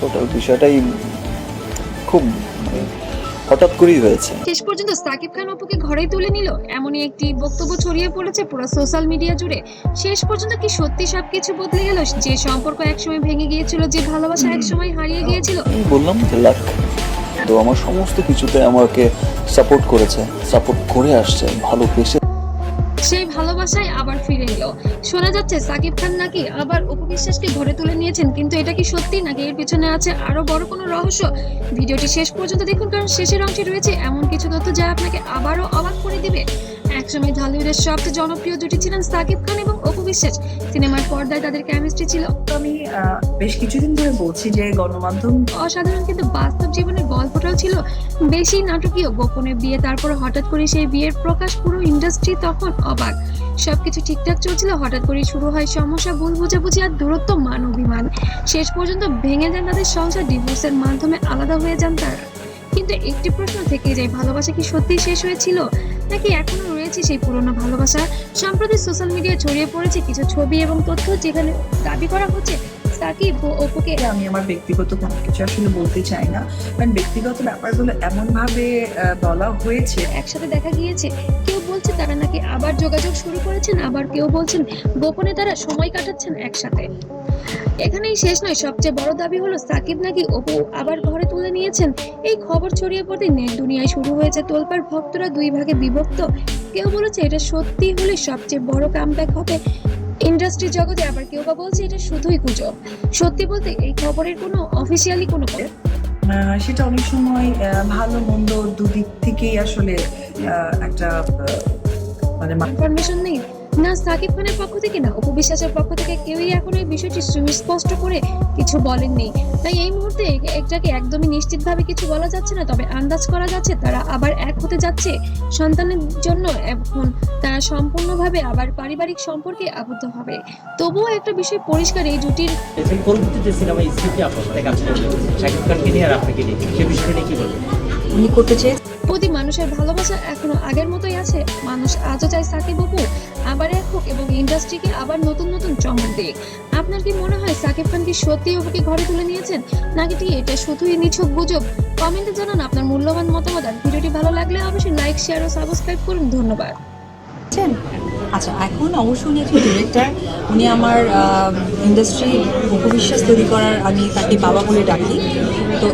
Total বিষয়টাই খুব হঠাৎ করেই হয়েছে। শেষ পর্যন্ত সাকিব খান অপুকে ঘরেই তুলে নিল, এমনই একটি বক্তব্য ছড়িয়ে পড়েছে পুরো সোশ্যাল মিডিয়া জুড়ে। শেষ পর্যন্ত কি সত্যি সবকিছু বদলে গেল? যে সম্পর্ক একসময় ভেঙে গিয়েছিল, যে ভালোবাসা একসময় হারিয়ে গিয়েছিল, আমি বললাম যে লাক, তো আমার সমস্ত কিছুতে আমাকে সাপোর্ট করেছে, সাপোর্ট করে আসছে, ভালোবেসে। সেই ভালোবাসায় আবার ফিরে এলো। শোনা যাচ্ছে সাকিব খান নাকি আবার অপু বিশ্বাসকে ঘরে তুলে নিয়েছেন, কিন্তু এটা কি সত্যি নাকি এর পিছনে আছে আরো বড় কোনো রহস্য? ভিডিওটি শেষ পর্যন্ত দেখুন, কারণ শেষের অংশে রয়েছে এমন কিছু তথ্য যা আপনাকে আবারও অবাক করে দিবে। একসময় ঢালিউডের সবচেয়ে জনপ্রিয় জুটি ছিলেন সাকিব খান এবং অপু বিশ্বাস। সিনেমার পর্দায় তাদের কেমিস্ট্রি ছিল আমি বেশ কিছুদিন ধরে বলছি যে গণমাধ্যম অসাধারণ, কিন্তু বাস্তব জীবনের গল্পটাও ছিল বেশি নাটকীয়। গোপনে বিয়ে, তারপর হঠাৎ করে সেই বিয়ের প্রকাশ, পুরো ইন্ডাস্ট্রি তখন অবাক। সবকিছু ঠিকঠাক চলছিল, হঠাৎ করে শুরু হয় সমস্যা, ভুল বোঝাবুঝি আর দূরত্ব, মান অভিমান। শেষ পর্যন্ত ভেঙে যান তাদের সংসার, ডিভোর্সের মাধ্যমে আলাদা হয়ে যান তারা। কিন্তু একটি প্রশ্ন থেকে যায়, ভালোবাসা কি সত্যিই শেষ হয়েছিল নাকি এখনো রয়েছে সেই পুরনো ভালোবাসা? সম্প্রতি সোশ্যাল মিডিয়ায় ছড়িয়ে পড়েছে কিছু ছবি এবং তথ্য, যেখানে দাবি করা হচ্ছে সাকিব ও অপুকে। আমি আমার ব্যক্তিগত কোনো কিছু আসলে বলতে চাই না, কারণ ব্যক্তিগত ব্যাপারগুলো এমন ভাবে বলা হয়েছে। একসাথে দেখা গিয়েছে, কেউ বলছে তারা নাকি আবার যোগাযোগ শুরু করেছেন, আবার কেউ বলছেন গোপনে তারা সময় কাটাচ্ছেন একসাথে। এখানেই শেষ নয়, সবচেয়ে বড় দাবি হলো সাকিব নাকি অপু আবার ঘরে তুলে নিয়েছেন। এই খবর ছড়িয়ে পড়তে নেট দুনিয়ায় শুরু হয়েছে তোলপাড়, ভক্তরা দুই ভাগে বিভক্ত। কেউ বলেছে এটা সত্যি হলে সবচেয়ে বড় কামব্যাক হবে ইন্ডাস্ট্রি জগতে, আবার কেউ বা বলছে এটা শুধুই গুজব। সত্যি বলতে এই খবরের কোনো অফিসিয়ালি কোনো সেটা অনেক সময় ভালো মন্দ দুদিক থেকেই আসলে একটা মানে ইনফরমেশন নেই, না সাকিব খানের পক্ষ থেকে না অপু বিশ্বাসের পক্ষ থেকে কেউই এখন এই বিষয়টি সুস্পষ্ট করে কিছু বলেননি। তাই এই মুহূর্তে এটাকে একদমই নিশ্চিতভাবে কিছু বলা যাচ্ছে না, তবে আন্দাজ করা যাচ্ছে তারা আবার এক হতে যাচ্ছে সন্তানের জন্য। এখন তারা সম্পূর্ণভাবে আবার পারিবারিক সম্পর্কে আবদ্ধ হবে। তবুও একটা বিষয় পরিষ্কার, এই জুটির পরবর্তীতে সিনেমায় স্ক্রিপ্টে আপনার সাথে কাজ করবে শাকিব খানকে নিয়ে আর আপনাকে নিয়ে, সে বিষয়টা নিয়ে কি বলবেন? উনি করতে চেয়ে প্রতি মানুষের ভালোবাসা এখনো আগের মতোই আছে। মানুষ আজও চায় সাকিব অপু আবার এক হোক এবং ইন্ডাস্ট্রিকে আবার নতুন নতুন চমক দিক। আপনার কি মনে হয় সাকিব খান কি সত্যি অপুকে ঘরে তুলে নিয়েছেন, নাকি এটা শুধুই নিছক গুজব? কমেন্টে জানান আপনার মূল্যবান মতামত। আর ভিডিওটি ভালো লাগলে অবশ্যই লাইক, শেয়ার ও সাবস্ক্রাইব করুন। ধন্যবাদ। আচ্ছা, এখন অবশ্যই উনি একজন ডিরেক্টর। উনি আমার ইন্ডাস্ট্রি উপবিশ্বাস তৈরি করার, আমি তাকে বাবা বলে ডাকি। তো